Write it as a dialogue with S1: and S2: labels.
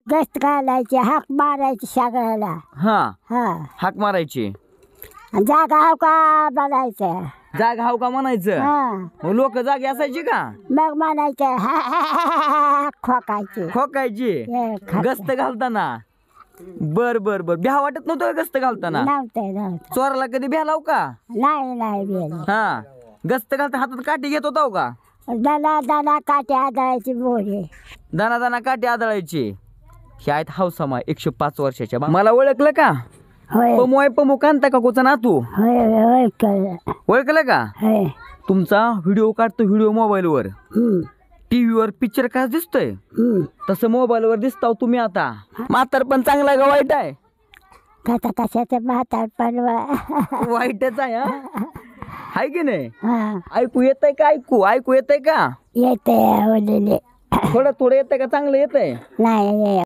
S1: गस्त घालायची, हाक मारायची सगळ्याला.
S2: हा
S1: हा
S2: हाक मारायची.
S1: आणि जागा हाव का बनायचं.
S2: जाग हाव का म्हणायचं.
S1: हा
S2: मग लोक जागी असायची का.
S1: मग म्हणायचं खोकायची.
S2: खोकायची गस्त घालताना. बर बर बर भ्या वाटत नव्हतं का गस्त घालताना.
S1: नव्हतं.
S2: चोराला कधी भ्यालाव का.
S1: नाही गेलं.
S2: हा गस्त घालता हातात काठी घेत होता का.
S1: दाना दाना काटे आदळायची बोरे.
S2: दाना दाना काठी आदळायची. ह्या आहेत हौसामा 105 वर्षाच्या. मला ओळखलं का.
S1: होय
S2: पमू आहे पमू कांता काकूचा नातू.
S1: होय होय कळलं.
S2: ओळखलं का.
S1: होय
S2: तुमचा व्हिडिओ काढतो व्हिडिओ मोबाईलवर. टीव्हीवर पिक्चर का दिसतोय तसं मोबाईलवर दिसताव तुम्ही आता. म्हातार पण चांगला का वाईट आहे.
S1: कथा कशाचं म्हातार पण
S2: वाईटच आहे. हा हाय की नाही.
S1: हा
S2: ऐकू येतंय का. ऐकू येतंय का.
S1: येते ओलेले
S2: थोडं थोडं येतंय का चांगलं येतंय.
S1: नाही